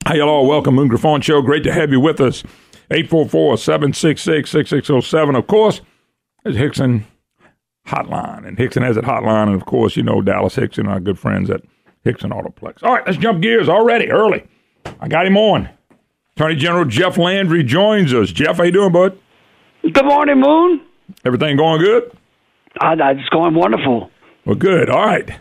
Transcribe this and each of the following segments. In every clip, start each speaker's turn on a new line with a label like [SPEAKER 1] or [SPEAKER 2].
[SPEAKER 1] Hi, hello. Welcome, Moon Griffon Show. Great to have you with us. 844-766-6607. Of course, there's Hickson Hotline. And Hickson has that hotline. And, of course, you know Dallas Hickson, our good friends at Hickson Autoplex. All right, let's jump gears already, early. I got him on. Attorney General Jeff Landry joins us. Jeff, how you doing, bud?
[SPEAKER 2] Good morning, Moon.
[SPEAKER 1] Everything going good?
[SPEAKER 2] It's going wonderful.
[SPEAKER 1] Well, good. All right.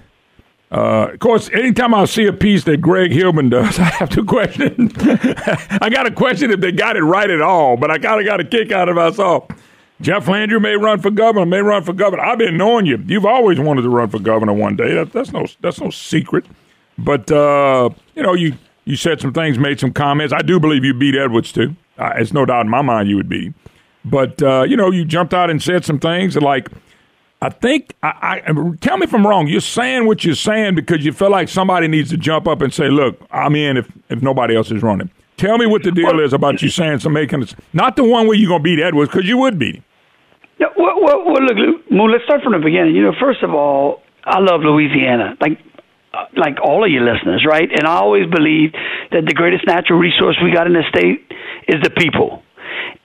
[SPEAKER 1] Of course, anytime I see a piece that Greg Hillman does, I have to question. I got to question if they got it right at all, but I kind of got a kick out of it. I saw Jeff Landry may run for governor, I've been knowing you. You've always wanted to run for governor one day. That's no secret. But, you said some things, made some comments. I do believe you beat Edwards, too. It's no doubt in my mind you would beat him. But, you jumped out and said some things like, I think, tell me if I'm wrong, you're saying what you're saying because you feel like somebody needs to jump up and say, look, I'm in if nobody else is running. Tell me what the deal is about you saying some making it. Not the one where you're going to beat Edwards, because you would beat him.
[SPEAKER 2] Yeah, well, look, Moon, let's start from the beginning. First of all, I love Louisiana, like all of your listeners, right? And I always believe that the greatest natural resource we got in the state is the people.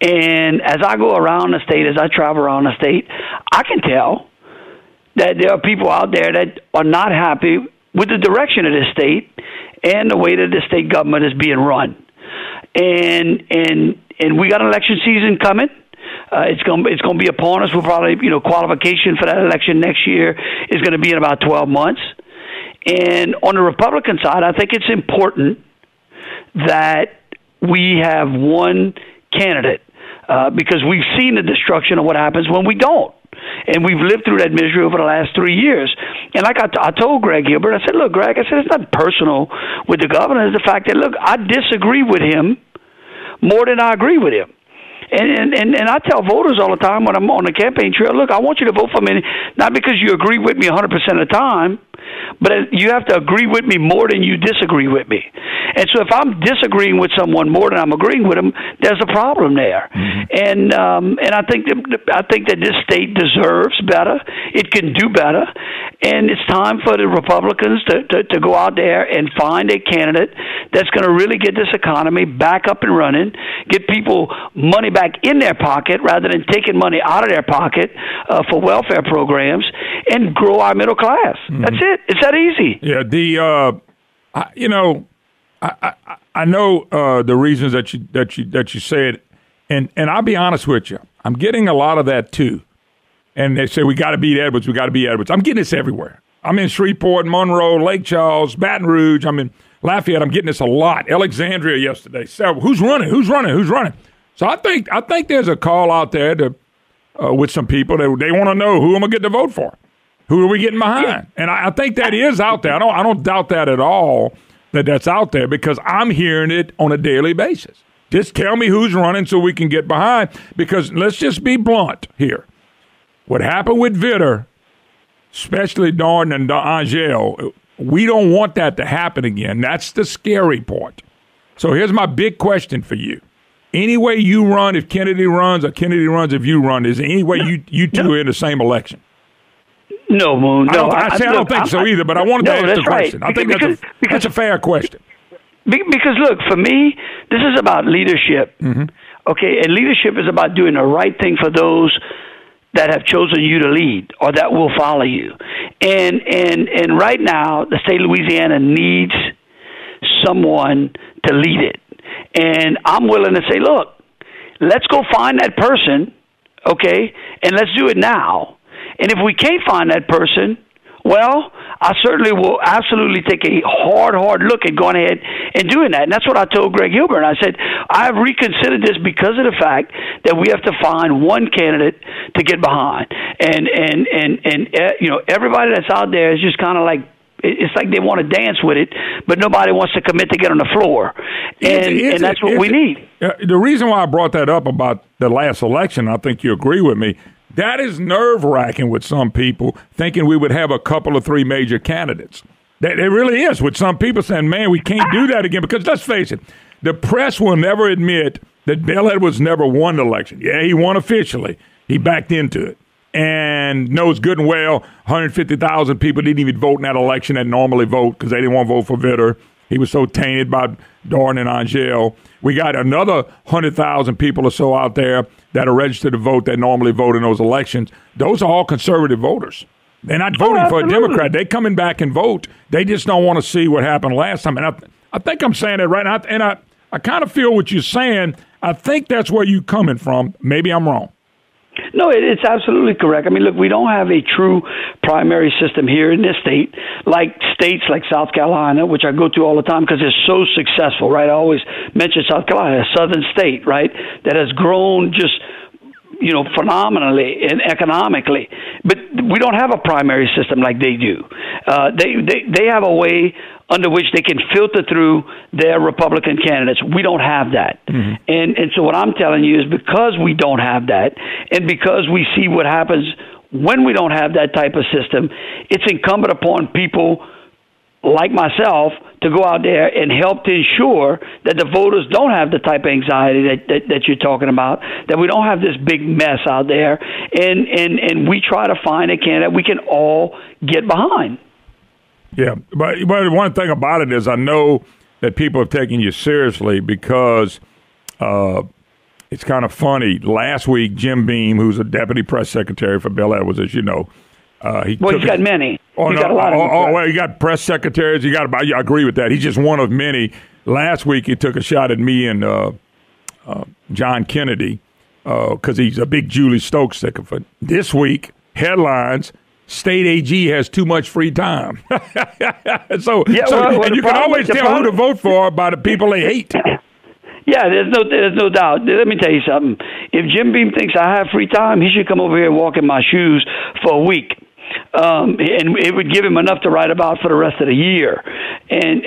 [SPEAKER 2] And as I go around the state, as I travel around the state, I can tell that there are people out there that are not happy with the direction of this state and the way that the state government is being run. And we got an election season coming. It's going to be upon us. We'll probably, qualification for that election next year is going to be in about 12 months. And on the Republican side, I think it's important that we have one candidate because we've seen the destruction of what happens when we don't. And we've lived through that misery over the last 3 years. And like I told Greg Gilbert, I said, look, Greg, it's not personal with the governor. It's the fact that, look, I disagree with him more than I agree with him. And I tell voters all the time when I'm on the campaign trail, look, I want you to vote for me, not because you agree with me 100% of the time, but you have to agree with me more than you disagree with me. And so if I'm disagreeing with someone more than I'm agreeing with them, there's a problem there. Mm-hmm. And I think that this state deserves better. It can do better. And it's time for the Republicans to go out there and find a candidate that's going to really get this economy back up and running, get people money back in their pocket rather than taking money out of their pocket for welfare programs, and grow our middle class. Mm-hmm. That's it. It's that easy.
[SPEAKER 1] Yeah. I know the reasons that you said, and I'll be honest with you, I'm getting a lot of that too. And they say we got to beat Edwards. We got to beat Edwards. I'm getting this everywhere. I'm in Shreveport, Monroe, Lake Charles, Baton Rouge. I'm in Lafayette. I'm getting this a lot. Alexandria yesterday. So who's running? So I think there's a call out there to with some people that they want to know who I'm gonna get to vote for. Who are we getting behind? Yeah. And I think that is out there. I don't doubt that at all. That's out there because I'm hearing it on a daily basis. Just tell me who's running so we can get behind. Because let's just be blunt here. What happened with Vitter, especially Darden and Angel, we don't want that to happen again. That's the scary part. So here's my big question for you. Any way you run if Kennedy runs, or Kennedy runs if you run, is there any way you two are in the same election?
[SPEAKER 2] No, Moon. No,
[SPEAKER 1] I don't think so either, but I wanted to ask the question. Right. I think that's a fair question.
[SPEAKER 2] Because, look, for me, this is about leadership. Mm-hmm. Okay, and leadership is about doing the right thing for those that have chosen you to lead or that will follow you. And right now, the state of Louisiana needs someone to lead it. And I'm willing to say, look, let's go find that person, okay, and let's do it now. And if we can't find that person, well, I certainly will absolutely take a hard look at going ahead and doing that. And that's what I told Greg Gilbert. I said, I've reconsidered this because of the fact that we have to find one candidate to get behind. And everybody that's out there is just kind of like, it's like they want to dance with it, but nobody wants to commit to get on the floor. And that's what we need.
[SPEAKER 1] The reason why I brought that up about the last election, I think you agree with me, that is nerve-wracking with some people thinking we would have a couple of three major candidates. It really is, with some people saying, man, we can't do that again. Because let's face it, the press will never admit that Bill Edwards never won the election. Yeah, he won officially. He backed into it. And knows good and well 150,000 people didn't even vote in that election that normally vote because they didn't want to vote for Vitter. he was so tainted by Doran and Angel. We got another 100,000 people or so out there that are registered to vote that normally vote in those elections. Those are all conservative voters. They're not voting for a Democrat. They're coming back and vote. They just don't want to see what happened last time. And I think I'm saying that right now. And I kind of feel what you're saying. I think that's where you're coming from. Maybe I'm wrong.
[SPEAKER 2] No, it's absolutely correct. I mean, look, we don't have a true primary system here in this state, like states like South Carolina, which I go to all the time because it's so successful, right? I always mention South Carolina, a southern state, right, that has grown just, phenomenally and economically. But we don't have a primary system like they do. They have a way under which they can filter through their Republican candidates. We don't have that. Mm-hmm. And so what I'm telling you is because we don't have that, and because we see what happens when we don't have that type of system, it's incumbent upon people like myself to go out there and help to ensure that the voters don't have the type of anxiety that you're talking about, that we don't have this big mess out there, and we try to find a candidate we can all get behind.
[SPEAKER 1] Yeah, but one thing about it is I know that people have taken you seriously because it's kind of funny. Last week, Jim Beam, who's a deputy press secretary for Bill Edwards, as you know,
[SPEAKER 2] he's got many. He's got a lot of them.
[SPEAKER 1] Well, you got press secretaries. I agree with that. He's just one of many. Last week, he took a shot at me and John Kennedy because he's a big Julie Stokes sycophant. This week, headlines: State AG has too much free time. And you can always tell who to vote for by the people they hate.
[SPEAKER 2] Yeah, there's no doubt. Let me tell you something. If Jim Beam thinks I have free time, he should come over here and walk in my shoes for a week. And it would give him enough to write about for the rest of the year. And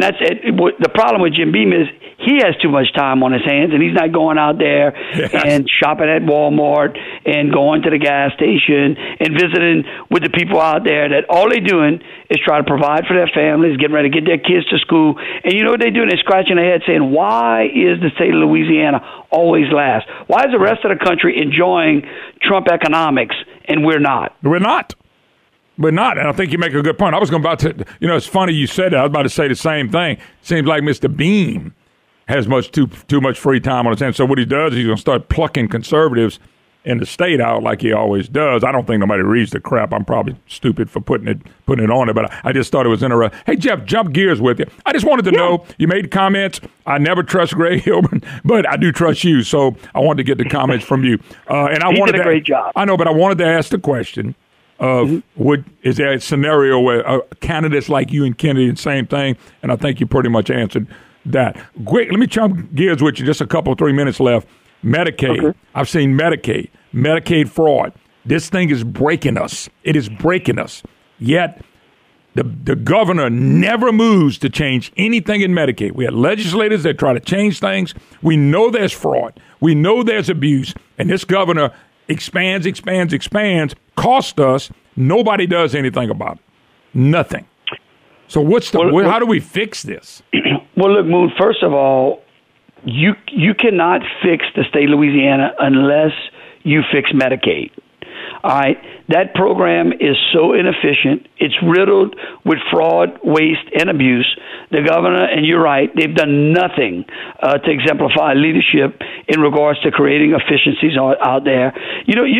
[SPEAKER 2] that's it. The problem with Jim Beam is he has too much time on his hands, and he's not going out there and shopping at Walmart and going to the gas station and visiting with the people out there that all they're doing is try to provide for their families, getting ready to get their kids to school. And you know what they're doing? They're scratching their head saying, why is the state of Louisiana always last? Why is the rest of the country enjoying Trump economics and we're not?
[SPEAKER 1] We're not. But not, and I think you make a good point. I was it's funny you said that. I was about to say the same thing. Seems like Mr. Beam has too much free time on his hands. So what he does is he's going to start plucking conservatives in the state out like he always does. I don't think nobody reads the crap. I'm probably stupid for putting it on there, but I just thought it was interesting. Hey, Jeff, jump gears with you. I just wanted to know, you made comments. I never trust Greg Hilburn, but I do trust you, so I wanted to get the comments from you.
[SPEAKER 2] He did a great job.
[SPEAKER 1] I know, but I wanted to ask the question. Is there a scenario where candidates like you and Kennedy, the same thing? And I think you pretty much answered that. Quick, let me jump gears with you. Just 3 minutes left. Medicaid. Okay. I've seen Medicaid fraud. This thing is breaking us. It is breaking us. Yet the governor never moves to change anything in Medicaid. We have legislators that try to change things. We know there's fraud. We know there's abuse. And this governor expands, cost us. Nobody does anything about it. Nothing. So how do we fix this?
[SPEAKER 2] Well, look, Moon, first of all, you cannot fix the state of Louisiana unless you fix Medicaid. All right? That program is so inefficient. It's riddled with fraud, waste, and abuse. The governor, and you're right, they've done nothing to exemplify leadership in regards to creating efficiencies out there.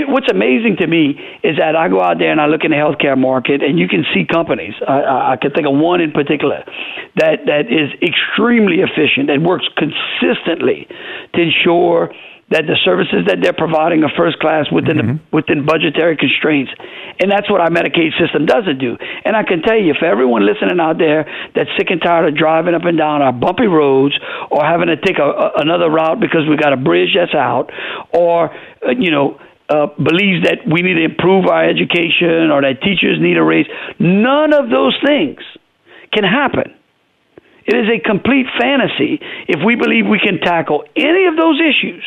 [SPEAKER 2] What's amazing to me is that I go out there and I look in the healthcare market, and you can see companies. I can think of one in particular that is extremely efficient and works consistently to ensure that the services that they're providing are first class within budgetary constraints. And that's what our Medicaid system doesn't do. And I can tell you, for everyone listening out there that's sick and tired of driving up and down our bumpy roads or having to take another route because we got a bridge that's out, or, believes that we need to improve our education or that teachers need a raise, none of those things can happen. It is a complete fantasy if we believe we can tackle any of those issues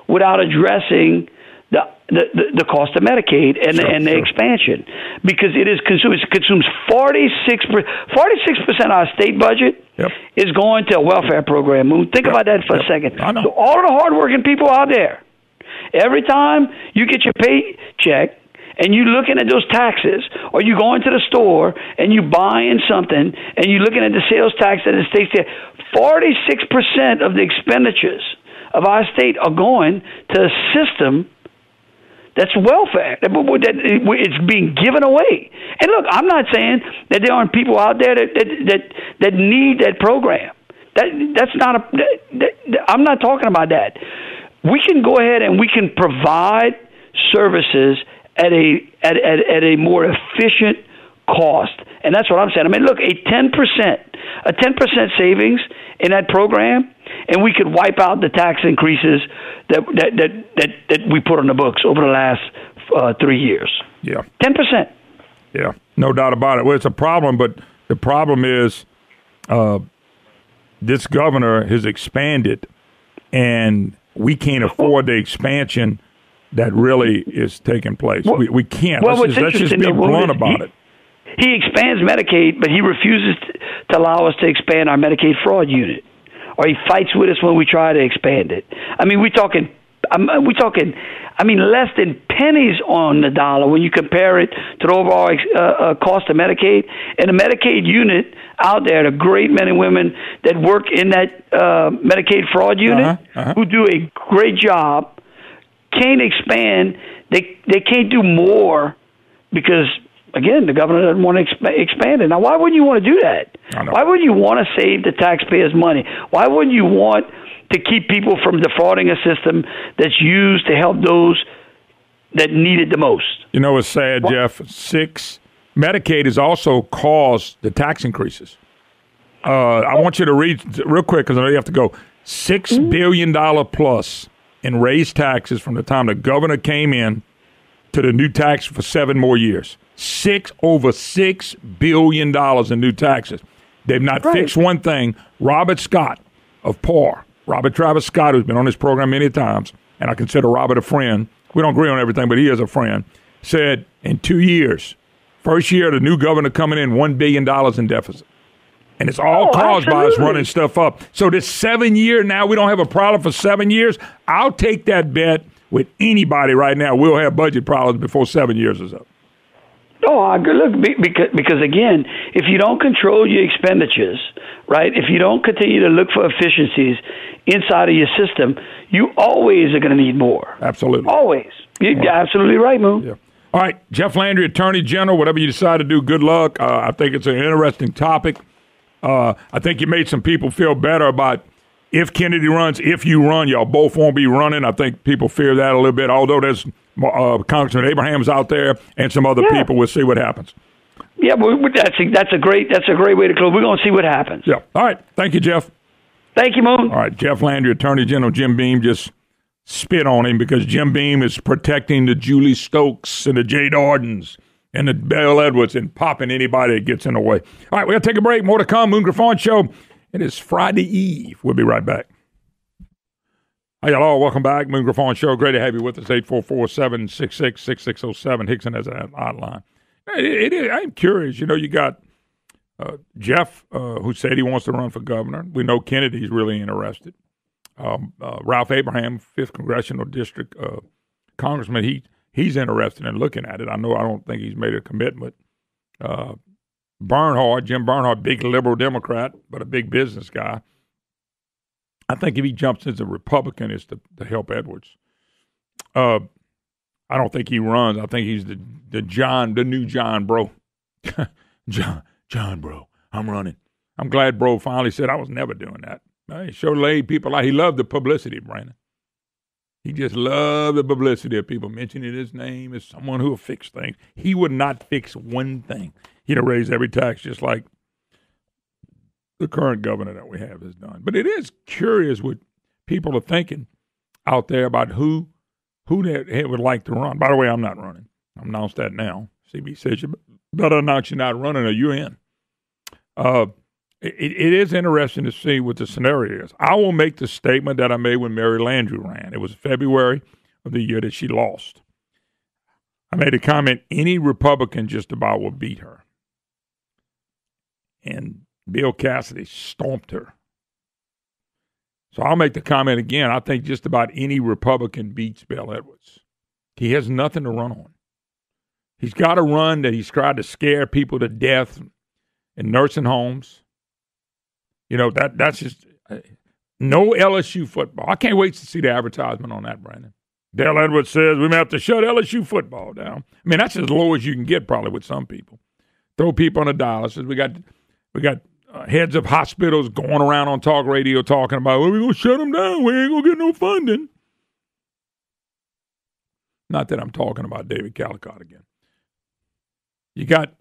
[SPEAKER 2] without addressing the cost of Medicaid and the expansion, because it consumes 46% of our state budget is going to a welfare program. Think about that for a second. So all of the hardworking people out there, every time you get your paycheck and you looking at those taxes, or you going to the store and you buying something and you looking at the sales tax that the state there, 46% of the expenditures of our state are going to a system that's welfare. It's being given away. And look, I'm not saying that there aren't people out there that need that program. That's not I'm not talking about that. We can go ahead and we can provide services at a more efficient cost, and that's what I'm saying. I mean, look, a 10% savings in that program, and we could wipe out the tax increases that we put on the books over the last 3 years.
[SPEAKER 1] Yeah,
[SPEAKER 2] 10%.
[SPEAKER 1] Yeah, no doubt about it. Well, it's a problem, but the problem is this governor has expanded, and we can't afford the expansion that really is taking place. We can't. Let's just be blunt about it.
[SPEAKER 2] He expands Medicaid, but he refuses to allow us to expand our Medicaid fraud unit, or he fights with us when we try to expand it. I mean, we're talking. I mean, less than pennies on the dollar when you compare it to the overall cost of Medicaid. And the Medicaid unit out there, the great men and women that work in that Medicaid fraud unit, who do a great job, can't expand. They can't do more because, again, the governor doesn't want to expand it. Now, why wouldn't you want to do that? Why wouldn't you want to save the taxpayers' money? Why wouldn't you want to keep people from defrauding a system that's used to help those that need it the most?
[SPEAKER 1] You know, it's sad, Jeff. Medicaid has also caused the tax increases. I want you to read real quick because I know you have to go. $6 billion plus in raised taxes from the time the governor came in to the new tax for 7 more years. Over $6 billion in new taxes. They've not fixed one thing. Robert Scott of PAR, Robert Travis Scott, who's been on this program many times, and I consider Robert a friend. We don't agree on everything, but he is a friend. Said in 2 years, first year the new governor coming in, $1 billion in deficit. And it's all caused by us running stuff up. So this 7 year now, we don't have a problem for 7 years. I'll take that bet with anybody right now. We'll have budget problems before 7 years is up.
[SPEAKER 2] Oh, look, because again, if you don't control your expenditures, right, if you don't continue to look for efficiencies inside of your system, you always are going to need more.
[SPEAKER 1] Absolutely.
[SPEAKER 2] Always. You're absolutely right, Moon.
[SPEAKER 1] Yeah. All right, Jeff Landry, Attorney General, whatever you decide to do, good luck. I think it's an interesting topic. I think you made some people feel better about if Kennedy runs, if you run, y'all both won't be running. I think people fear that a little bit, although there's Congressman Abraham's out there and some other people. We'll see what happens.
[SPEAKER 2] Yeah, but that's a great way to close. We're going to see what happens.
[SPEAKER 1] Yeah. All right. Thank you, Jeff.
[SPEAKER 2] Thank you, Moon.
[SPEAKER 1] All right. Jeff Landry, Attorney General. Jim Beam just spit on him because Jim Beam is protecting the Julie Stokes and the Jay Dardens and the Bell Edwards and popping anybody that gets in the way. All right. We're going to take a break. More to come. Moon Griffon Show. It is Friday Eve. We'll be right back. Hi, y'all. Welcome back. Moon Griffon Show. Great to have you with us. 844-766-6607. Hickson has an hotline. I'm curious. You know, you got Jeff, who said he wants to run for governor. We know Kennedy's really interested. Ralph Abraham, 5th Congressional District Congressman, he's interested in looking at it. I don't think he's made a commitment. Jim Bernhard, big liberal Democrat, but a big business guy. I think if he jumps as a Republican, it's to help Edwards. I don't think he runs. I think he's the new John Bro. John Bro, I'm running. I'm glad Bro finally said I was never doing that. He sure laid people out. He loved the publicity, Brandon. He just loved the publicity of people mentioning his name as someone who will fix things. He would not fix one thing. He'd have raised every tax just like the current governor that we have has done. But it is curious what people are thinking out there about who they would like to run. By the way, I'm not running. I announced that now. CB says you better announce you're not running or you're in. It is interesting to see what the scenario is. I will make the statement that I made when Mary Landry ran. It was February of the year that she lost. I made a comment, any Republican just about will beat her. And Bill Cassidy stomped her. So I'll make the comment again. I think just about any Republican beats Bill Edwards. He has nothing to run on. He's got a run that he's tried to scare people to death in nursing homes. That's just no LSU football. I can't wait to see the advertisement on that, Brandon. Dale Edwards says we may have to shut LSU football down. I mean, that's as low as you can get probably with some people. Throw people on the dialysis. We got heads of hospitals going around on talk radio talking about, well, we're going to shut them down. We ain't going to get no funding. Not that I'm talking about David Calicott again. You got,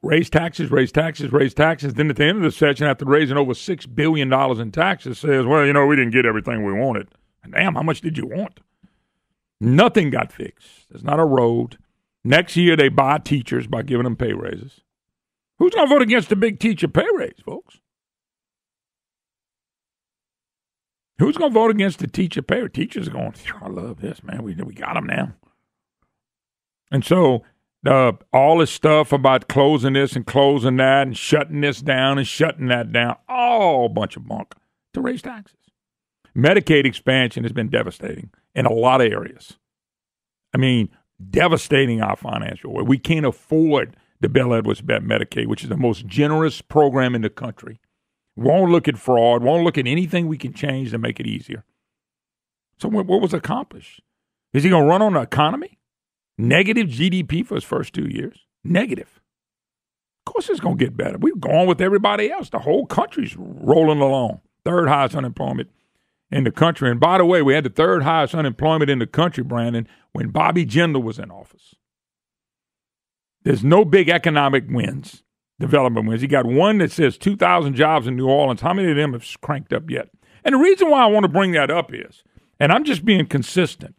[SPEAKER 1] raise taxes, raise taxes, raise taxes. Then at the end of the session, after raising over $6 billion in taxes, says, well, we didn't get everything we wanted. Damn, how much did you want? Nothing got fixed. There's not a road. Next year, they buy teachers by giving them pay raises. Who's going to vote against the big teacher pay raise, folks? Who's going to vote against the teacher pay raise? Teachers are going, I love this, man. We got them now. And so all this stuff about closing this and closing that and shutting this down and shutting that down, all a bunch of bunk to raise taxes. Medicaid expansion has been devastating in a lot of areas. I mean, devastating our financial way. We can't afford the Bell Edwards Medicaid, which is the most generous program in the country. Won't look at fraud, won't look at anything we can change to make it easier. So what was accomplished? Is he going to run on the economy? Negative GDP for his first 2 years? Negative. Of course it's going to get better. We're going with everybody else. The whole country's rolling along. Third highest unemployment in the country. And by the way, we had the third highest unemployment in the country, Brandon, when Bobby Jindal was in office. There's no big economic wins, development wins. He got one that says 2,000 jobs in New Orleans. How many of them have cranked up yet? And the reason why I want to bring that up is, and I'm just being consistent,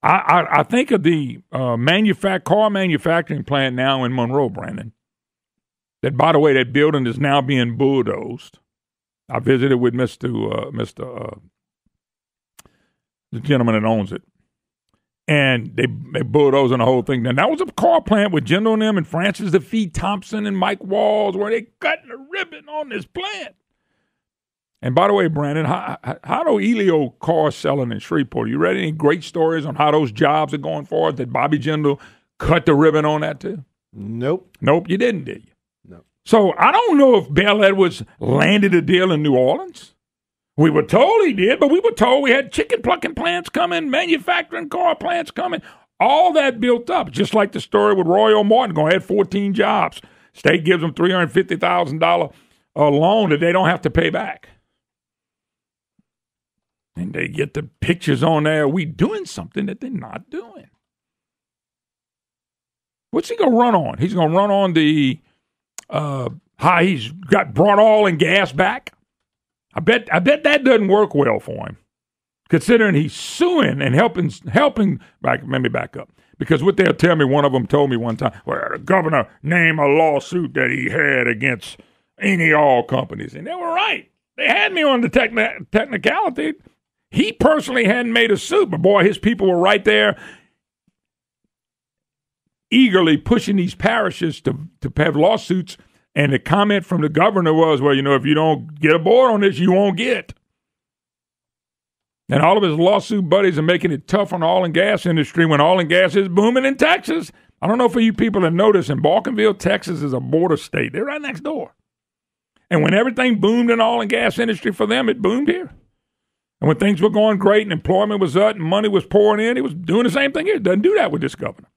[SPEAKER 1] I think of the car manufacturing plant now in Monroe, Brandon, that, by the way, that building is now being bulldozed. I visited with the gentleman that owns it. And they bulldozing the whole thing. Now, that was a car plant with Jindal and them and Francis DeFee Thompson and Mike Walls where they cutting a ribbon on this plant. And by the way, Brandon, how do Elio cars selling in Shreveport? You read any great stories on how those jobs are going forward? Did Bobby Jindal cut the ribbon on that too?
[SPEAKER 3] Nope.
[SPEAKER 1] Nope, you didn't, did you?
[SPEAKER 3] No.
[SPEAKER 1] So I don't know if Bell Edwards landed a deal in New Orleans. We were told he did, but we were told we had chicken plucking plants coming, manufacturing car plants coming, all that built up, just like the story with Royal Martin going to add 14 jobs. State gives them $350,000 loan that they don't have to pay back. And they get the pictures on there. We doing something that they're not doing. What's he going to run on? He's going to run on the how he's brought oil and gas back. I bet that doesn't work well for him, considering he's suing and helping back. Let me back up, because what they'll tell me, one of them told me one time, well, the governor named a lawsuit that he had against any oil companies, and they were right. They had me on the technicality. He personally hadn't made a suit, but boy, his people were right there, eagerly pushing these parishes to have lawsuits. And the comment from the governor was, well, if you don't get aboard on this, you won't get. And all of his lawsuit buddies are making it tough on the oil and gas industry when oil and gas is booming in Texas. I don't know for you people that notice, in Balkanville, Texas is a border state. They're right next door. And when everything boomed in the oil and gas industry for them, it boomed here. And when things were going great and employment was up and money was pouring in, he was doing the same thing here. Doesn't do that with this governor.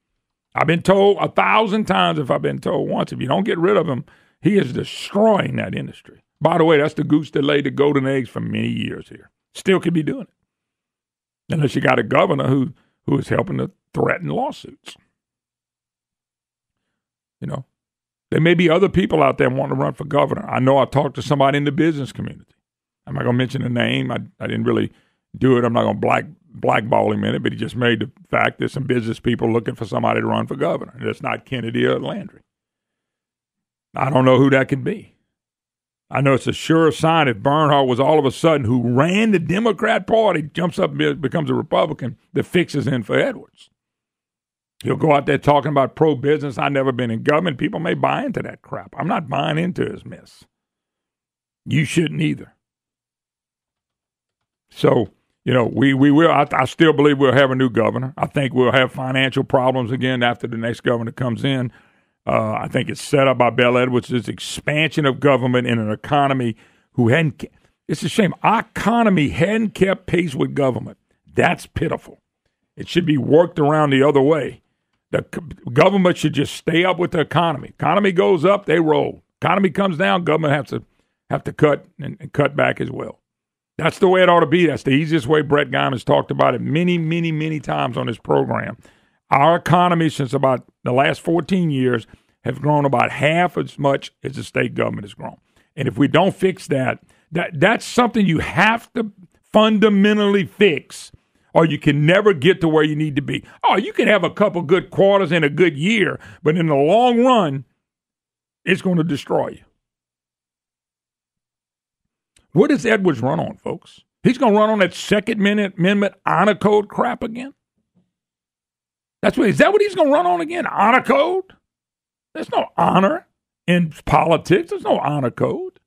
[SPEAKER 1] I've been told 1,000 times, if I've been told once, if you don't get rid of him, he is destroying that industry. By the way, that's the goose that laid the golden eggs for many years here. Still could be doing it. Unless you got a governor who is helping to threaten lawsuits. There may be other people out there wanting to run for governor. I know I talked to somebody in the business community. I'm not going to mention the name. I didn't really do it. I'm not going to blackball him in it, but he just made the fact there's some business people looking for somebody to run for governor. And it's not Kennedy or Landry. I don't know who that could be. I know it's a sure sign if Bernhardt was all of a sudden, who ran the Democrat Party, jumps up and becomes a Republican, that fixes in for Edwards. He'll go out there talking about pro-business. I've never been in government. People may buy into that crap. I'm not buying into his mess. You shouldn't either. So we will. I still believe we'll have a new governor. I think we'll have financial problems again after the next governor comes in. I think it's set up by Bill Edwards, this expansion of government in an economy who hadn't. It's a shame. Our economy hadn't kept pace with government. That's pitiful. It should be worked around the other way. The government should just stay up with the economy. Economy goes up, they roll. Economy comes down, government have to cut and cut back as well. That's the way it ought to be. That's the easiest way. Brett Guyman has talked about it many, many, many times on this program. Our economy, since about the last 14 years, have grown about half as much as the state government has grown. And if we don't fix that's something you have to fundamentally fix, or you can never get to where you need to be. Oh, you can have a couple good quarters in a good year, but in the long run, it's going to destroy you. What does Edwards run on, folks? He's going to run on that Second Amendment honor code crap again? Is that what he's going to run on again? Honor code? There's no honor in politics. There's no honor code.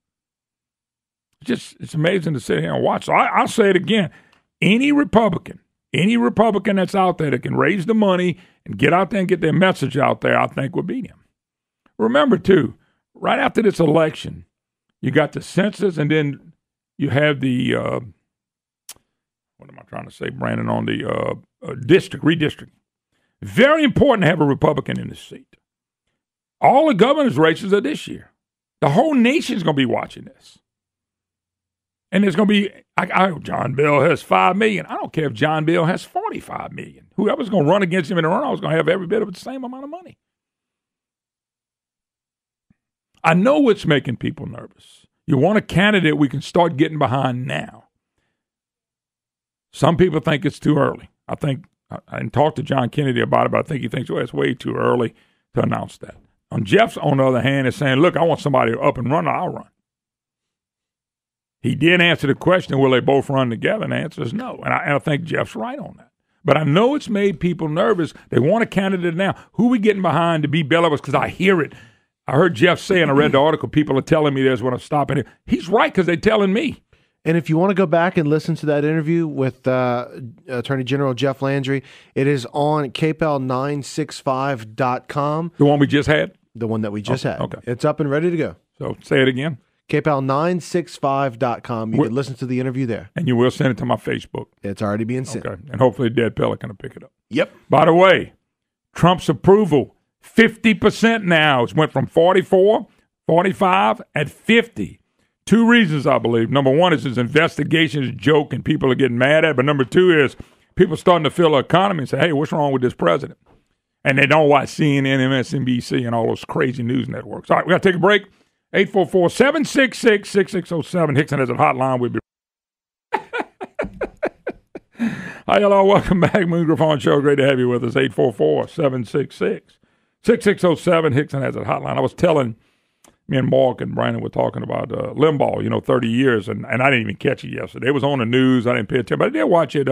[SPEAKER 1] It's amazing to sit here and watch. So I'll say it again. Any Republican that's out there that can raise the money and get out there and get their message out there, I think will beat him. Remember, too, right after this election, you got the census, and then you have the, what am I trying to say, Brandon, on the redistricting. Very important to have a Republican in the seat. All the governor's races are this year. The whole nation's going to be watching this. And there's going to be, John Bell has $5 million. I don't care if John Bell has $45 million. Whoever's going to run against him in the runoff is going to have every bit of the same amount of money. I know what's making people nervous. You want a candidate we can start getting behind now. Some people think it's too early. I didn't talk to John Kennedy about it, but I think he thinks, it's way too early to announce that. Jeff's, on the other hand, is saying, look, I want somebody up and running, I'll run. He did answer the question, will they both run together? And the answer is no. And I think Jeff's right on that. But I know it's made people nervous. They want a candidate now. Who are we getting behind to be Bill Edwards? Because I hear it. I heard Jeff say, and I read the article, people are telling me this when I'm stopping here. He's right because they're telling me.
[SPEAKER 3] And if you want to go back and listen to that interview with Attorney General Jeff Landry, it is on kpel965.com.
[SPEAKER 1] The one we just had?
[SPEAKER 3] The one that we just had.
[SPEAKER 1] Okay.
[SPEAKER 3] It's up and ready to go.
[SPEAKER 1] So say it again.
[SPEAKER 3] kpel965.com. You can listen to the interview there.
[SPEAKER 1] And you will send it to my Facebook.
[SPEAKER 3] It's already being sent.
[SPEAKER 1] Okay. And hopefully Dead Pelican will pick it up.
[SPEAKER 3] Yep.
[SPEAKER 1] By the way, Trump's approval, 50% now. It went from 44, 45, at 50. Two reasons, I believe. Number one is his investigation is a joke and people are getting mad at it. But number two is people starting to feel the economy and say, hey, what's wrong with this president? And they don't watch CNN, MSNBC, and all those crazy news networks. All right, we got to take a break. 844-766-6607. Hickson has a hotline. We'll be Hi, hello. Welcome back. Moon Griffon Show. Great to have you with us. 844-766-6607. Hickson has a hotline. I was telling me and Mark and Brandon were talking about Limbaugh, 30 years, and I didn't even catch it yesterday. It was on the news. I didn't pay attention, but I did watch it.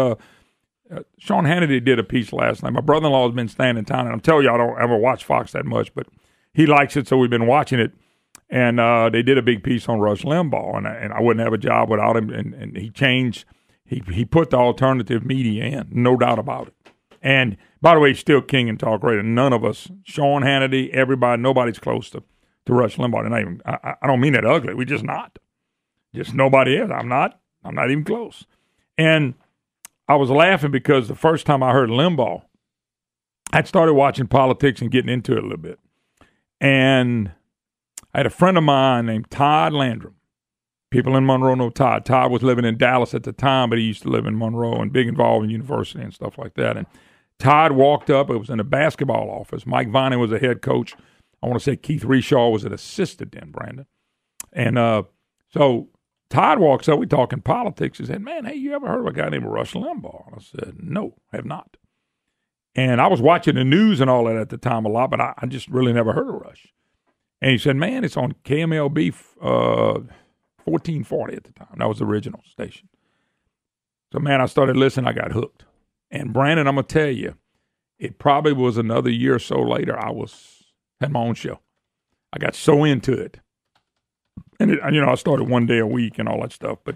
[SPEAKER 1] Sean Hannity did a piece last night. My brother-in-law has been staying in town, and I'm telling you, I don't ever watch Fox that much, but he likes it, so we've been watching it. And they did a big piece on Rush Limbaugh, and I wouldn't have a job without him. And he changed, he put the alternative media in, no doubt about it. And by the way, he's still king in talk radio. None of us, Sean Hannity, everybody, nobody's close to Rush Limbaugh. And I don't mean that ugly. We're just not. Just nobody is. I'm not even close. And I was laughing because the first time I heard Limbaugh, I started watching politics and getting into it a little bit. And I had a friend of mine named Todd Landrum. People in Monroe know Todd. Todd was living in Dallas at the time, but he used to live in Monroe and big involved in university and stuff like that. And Todd walked up. It was in the basketball office. Mike Vining was a head coach. I want to say Keith Reshaw was an assistant then, Brandon. And so Todd walks up. We're talking politics. He said, man, hey, you ever heard of a guy named Rush Limbaugh? And I said, no, have not. And I was watching the news and all that at the time a lot, but I just really never heard of Rush. And he said, man, it's on KMLB 1440 at the time. That was the original station. So, man, I started listening. I got hooked. And, Brandon, I'm going to tell you, it probably was another year or so later had my own show. I got so into it. And, I started one day a week and all that stuff. But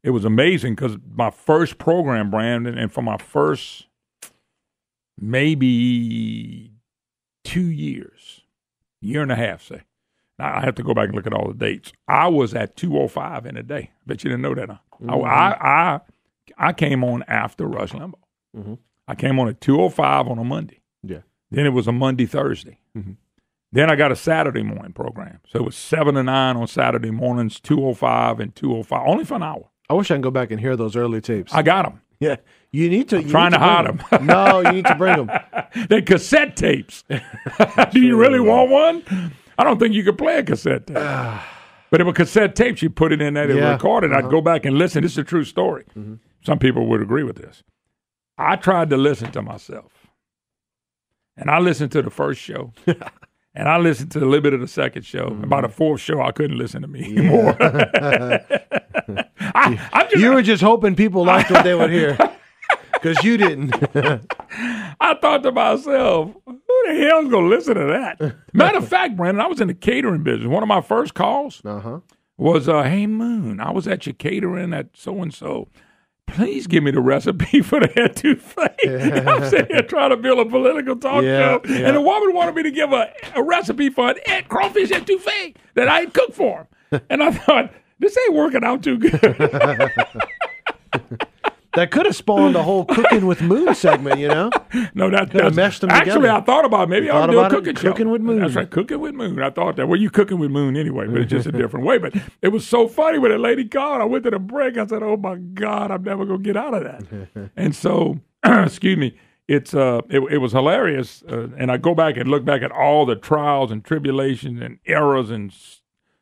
[SPEAKER 1] it was amazing because my first program, Brandon, and for my first maybe 2 years, year and a half, say. Now, I have to go back and look at all the dates. I was at 2:05 in a day. Bet you didn't know that, huh? Mm-hmm. I came on after Rush Limbaugh. Mm-hmm. I came on at 2:05 on a Monday.
[SPEAKER 3] Yeah.
[SPEAKER 1] Then it was a Monday, Thursday. Mm-hmm. Then I got a Saturday morning program. So it was 7 to 9 on Saturday mornings, 2:05 and 2:05, only for an hour.
[SPEAKER 3] I wish I can go back and hear those early tapes.
[SPEAKER 1] I got them.
[SPEAKER 3] Yeah. You need to.
[SPEAKER 1] I'm trying to hide them.
[SPEAKER 3] No, you need to bring them.
[SPEAKER 1] They're cassette tapes. Do you really want one? I don't think you could play a cassette tape. But if a cassette tape, you put it in there and record it. I'd go back and listen. This is a true story. Mm-hmm. Some people would agree with this. I tried to listen to myself. And I listened to the first show. And I listened to a little bit of the second show. Mm-hmm. By the fourth show, I couldn't listen to me anymore.
[SPEAKER 3] You were just hoping people liked what they would hear. Because you didn't.
[SPEAKER 1] I thought to myself, who the hell's going to listen to that? Matter of fact, Brandon, I was in the catering business. One of my first calls was, hey, Moon, I was at your catering at so-and-so. Please give me the recipe for the etouffee. Yeah. I'm sitting here trying to build a political talk show. Yeah. And the woman wanted me to give a recipe for an crawfish etouffee that I had cooked for him. And I thought, this ain't working out too good.
[SPEAKER 3] That could have spawned a whole Cooking with Moon segment, you know?
[SPEAKER 1] No, that
[SPEAKER 3] could have meshed them together.
[SPEAKER 1] Actually, I thought about maybe I would do a cooking show.
[SPEAKER 3] Cooking with Moon.
[SPEAKER 1] That's right, Cooking with Moon. I thought that. Well, you cooking with Moon anyway, but it's just a different way. But it was so funny when a lady called. I went to the break. I said, oh, my God, I'm never going to get out of that. And so, excuse me, it was hilarious. And I go back and look back at all the trials and tribulations and errors and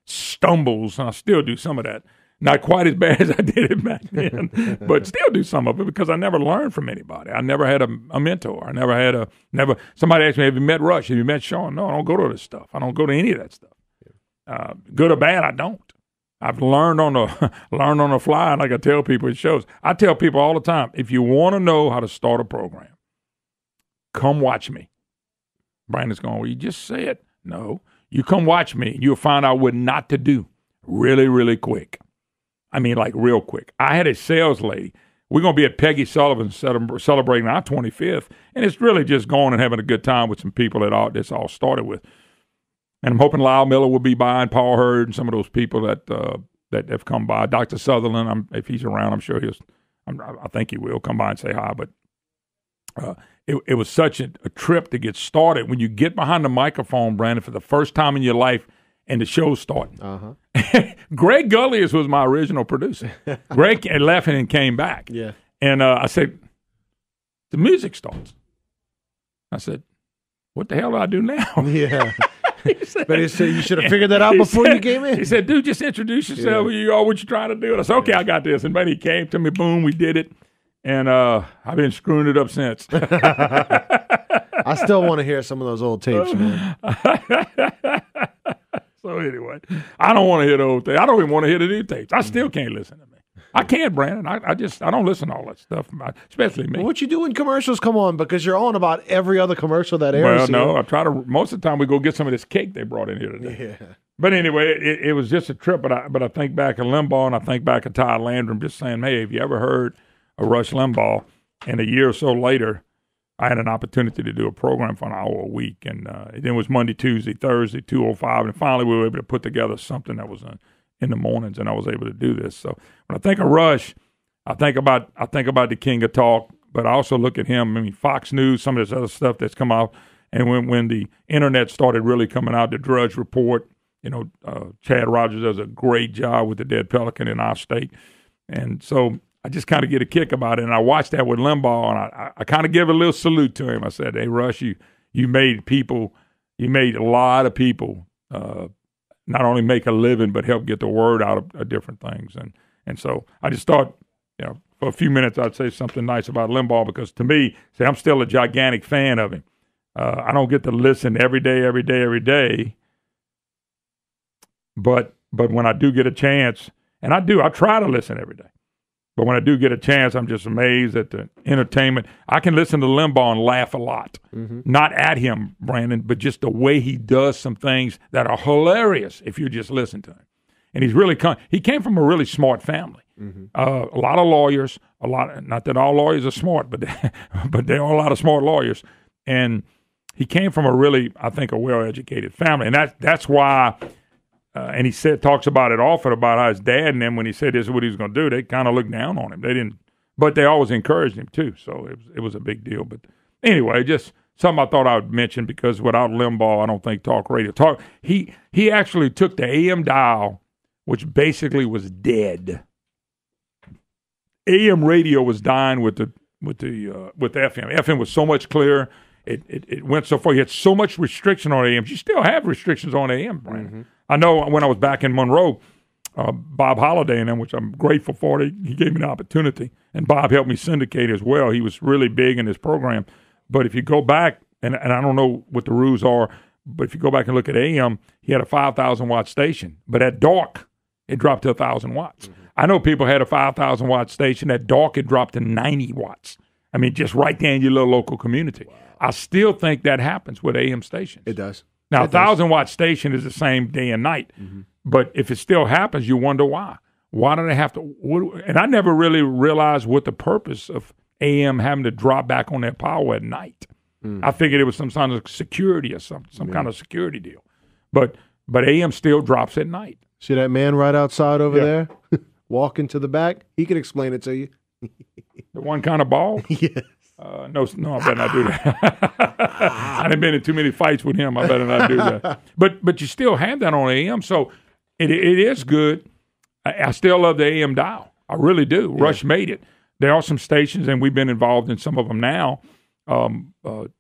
[SPEAKER 1] stumbles, and I still do some of that. Not quite as bad as I did it back then, but still do some of it because I never learned from anybody. I never had a mentor. I never had somebody asked me, have you met Rush? Have you met Sean? No, I don't go to this stuff. I don't go to any of that stuff. Good or bad, I don't. I've learned on the fly, and like I tell people at shows, I tell people all the time, if you want to know how to start a program, come watch me. Brandon's going, well, you just say it. No, you come watch me, and you'll find out what not to do really, really quick. I mean, like real quick. I had a sales lady. We're going to be at Peggy Sullivan's celebrating our 25th, and it's really just going and having a good time with some people that this all started with. And I'm hoping Lyle Miller will be by, and Paul Hurd, and some of those people that have come by. Dr. Sutherland, if he's around, I'm sure I think he will come by and say hi. But it was such a trip to get started. When you get behind the microphone, Brandon, for the first time in your life, and the show's starting. Greg Gullius was my original producer. Greg left and came back.
[SPEAKER 3] Yeah.
[SPEAKER 1] And I said, the music starts. I said, what the hell do I do now?
[SPEAKER 3] Yeah. But he said, you should have figured that out before you came in.
[SPEAKER 1] He said, dude, just introduce yourself. Yeah. You are what you're trying to do. And I said, okay, I got this. And then he came to me, boom, we did it. And I've been screwing it up since.
[SPEAKER 3] I still want to hear some of those old tapes, man.
[SPEAKER 1] So anyway, I don't want to hear the old thing. I don't even want to hear the new tapes. I still can't listen to me. I can't, Brandon. I don't listen to all that stuff, especially me.
[SPEAKER 3] Well, what you do when commercials come on? Because you're on about every other commercial that airs.
[SPEAKER 1] Well, no, I try to. Most of the time, we go get some of this cake they brought in here today. Yeah. But anyway, it was just a trip. But I think back of Limbaugh, and I think back of Ty Landrum, just saying, hey, have you ever heard of Rush Limbaugh? And a year or so later, I had an opportunity to do a program for an hour a week, and then it was Monday, Tuesday, Thursday, 2:05, and finally we were able to put together something that was in the mornings, and I was able to do this. So when I think of Rush, I think about the King of Talk, but I also look at him. I mean, Fox News, some of this other stuff that's come out, and when the internet started really coming out, the Drudge Report, Chad Rogers does a great job with the Dead Pelican in our state, and so I just kind of get a kick about it, and I watched that with Limbaugh, and I kind of give a little salute to him. I said, hey, Rush, you made a lot of people not only make a living, but help get the word out of different things. And so I just thought, for a few minutes I'd say something nice about Limbaugh, because to me, I'm still a gigantic fan of him. I don't get to listen every day, but when I do get a chance, and I try to listen every day. But when I do get a chance, I'm just amazed at the entertainment. I can listen to Limbaugh and laugh a lot. Mm-hmm. Not at him, Brandon, but just the way he does some things that are hilarious if you just listen to him. and he came from a really smart family. A lot of lawyers, not that all lawyers are smart, but but there are a lot of smart lawyers, and he came from a really, I think, a well-educated family, and that's why. And he talks about it often about how his dad and them, when he said this is what he was going to do, they kind of looked down on him. They didn't, but they always encouraged him too. So it was a big deal. But anyway, just something I thought I would mention, because without Limbaugh, I don't think talk radio. He actually took the AM dial, which basically was dead. AM radio was dying with FM. FM was so much clearer. It went so far. You had so much restriction on AM. You still have restrictions on AM, Brandon. I know when I was back in Monroe, Bob Holliday and them, which I'm grateful for, he gave me an opportunity. And Bob helped me syndicate as well. He was really big in this program. But if you go back, and I don't know what the rules are, but if you go back and look at AM, he had a 5,000-watt station. But at dark, it dropped to 1,000 watts. I know people had a 5,000-watt station. At dark, it dropped to 90 watts. I mean, just right there in your little local community. Wow. I still think that happens with AM stations.
[SPEAKER 3] It does.
[SPEAKER 1] Now, a 1,000-watt station is the same day and night. But if it still happens, you wonder why. Why do they have to? And I never really realized what the purpose of AM having to drop back on their power at night. I figured it was some kind of security or some kind of security deal. But AM still drops at night.
[SPEAKER 3] See that man right outside over there? Walking to the back? He can explain it to you.
[SPEAKER 1] The one kind of ball?
[SPEAKER 3] Yes.
[SPEAKER 1] No, I better not do that. I done been in too many fights with him. I better not do that. But you still have that on AM, so it is good. I still love the AM dial. I really do. Yeah. Rush made it. There are some stations, and we've been involved in some of them now.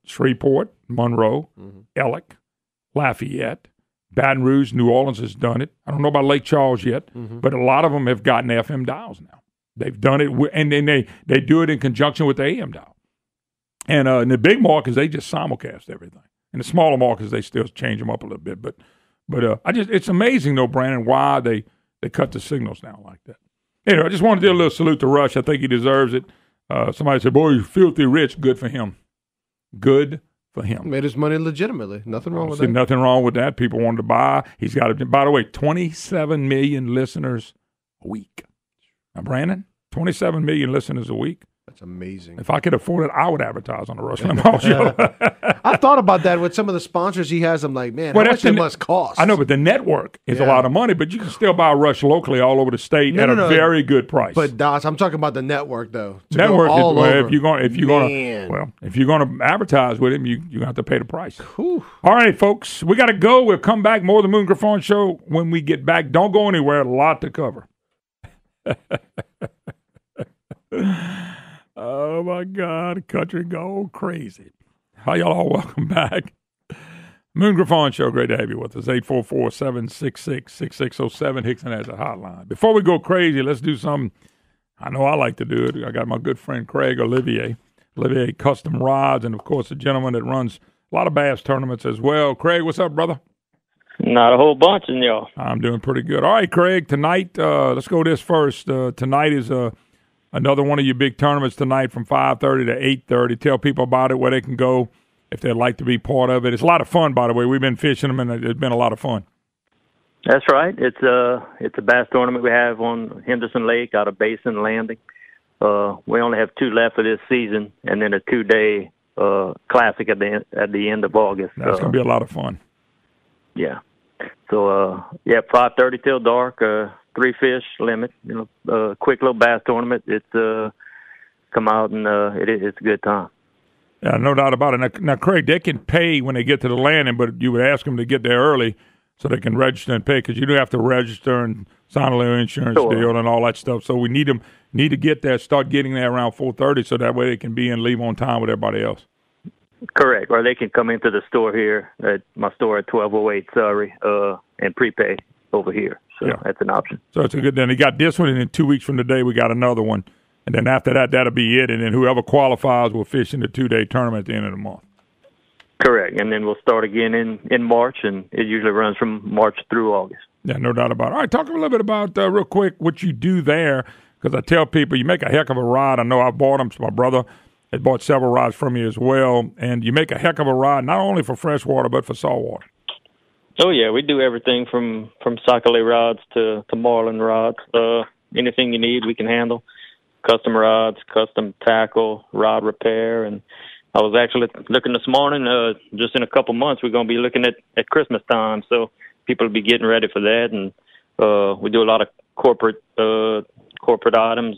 [SPEAKER 1] Shreveport, Monroe, Ellick, Lafayette, Baton Rouge, New Orleans has done it. I don't know about Lake Charles yet, but a lot of them have gotten FM dials now. They've done it, and then they do it in conjunction with the AM dial. And in the big markets, they just simulcast everything. In the smaller markets, they still change them up a little bit. But it's amazing, though, Brandon, why they cut the signals now like that. Anyway, I just wanted to do a little salute to Rush. I think he deserves it. Somebody said, boy, you're filthy rich. Good for him. Good for him.
[SPEAKER 3] Made his money legitimately. Nothing wrong with that.
[SPEAKER 1] Nothing wrong with that. People wanted to buy. He's got, by the way, 27 million listeners a week. Now, Brandon, 27 million listeners a week.
[SPEAKER 3] That's amazing.
[SPEAKER 1] If I could afford it, I would advertise on the Rush Limbaugh show.
[SPEAKER 3] I thought about that with some of the sponsors he has. I'm like, man, how much it must cost?
[SPEAKER 1] I know, but the network is a lot of money, but you can still buy Rush locally all over the state at a very good price.
[SPEAKER 3] But Doss, I'm talking about the network though.
[SPEAKER 1] Network, if you're gonna advertise with him, you have to pay the price.
[SPEAKER 3] Whew. All
[SPEAKER 1] right, folks, we got to go. We'll come back more of the Moon Griffon show when we get back. Don't go anywhere. A lot to cover. Oh, my God. Country go crazy. How y'all all welcome back. Moon Griffon Show. Great to have you with us. 844-766-6607. Hickson has a hotline. Before we go crazy, let's do something. I know I like to do it. I got my good friend Craig Olivier Custom Rods, and, of course, a gentleman that runs a lot of bass tournaments as well. Craig, what's up, brother?
[SPEAKER 4] Not a whole bunch in y'all.
[SPEAKER 1] I'm doing pretty good. All right, Craig, tonight, let's go this first. Tonight is another one of your big tournaments tonight from 5:30 to 8:30. Tell people about it, where they can go if they'd like to be part of it. It's a lot of fun, by the way. We've been fishing them, and it's been a lot of fun.
[SPEAKER 4] That's right. It's a bass tournament we have on Henderson Lake out of Basin Landing. We only have 2 left for this season, and then a 2-day classic at the end of August.
[SPEAKER 1] That's going to be a lot of fun.
[SPEAKER 4] Yeah. So 5:30 till dark. 3 fish limit, quick little bass tournament. It's come out and it's a good time.
[SPEAKER 1] Yeah, no doubt about it. Now, Craig, they can pay when they get to the landing, but you would ask them to get there early so they can register and pay, because you do have to register and sign a little insurance deal and all that stuff. So we need to get there, start getting there around 4:30, so that way they can be in, leave on time with everybody else.
[SPEAKER 4] Correct. Or they can come into the store here at my store at 1208 Surrey and prepay over here. So that's an option.
[SPEAKER 1] So it's a good then. He got this one, and in 2 weeks from today, we got another one. And then after that, that'll be it. And then whoever qualifies will fish in the 2-day tournament at the end of the month.
[SPEAKER 4] Correct. And then we'll start again in March, and it usually runs from March through August.
[SPEAKER 1] Yeah, no doubt about it. All right, talk a little bit about, real quick, what you do there, because I tell people you make a heck of a rod. I know I bought them. My brother has bought several rods from you as well. And you make a heck of a rod, not only for freshwater but for saltwater.
[SPEAKER 4] Oh yeah, we do everything from Sockeye rods to marlin rods. Anything you need, we can handle. Custom rods, custom tackle, rod repair, and I was actually looking this morning. Just in a couple months, we're going to be looking at Christmas time, so people will be getting ready for that. And we do a lot of corporate items.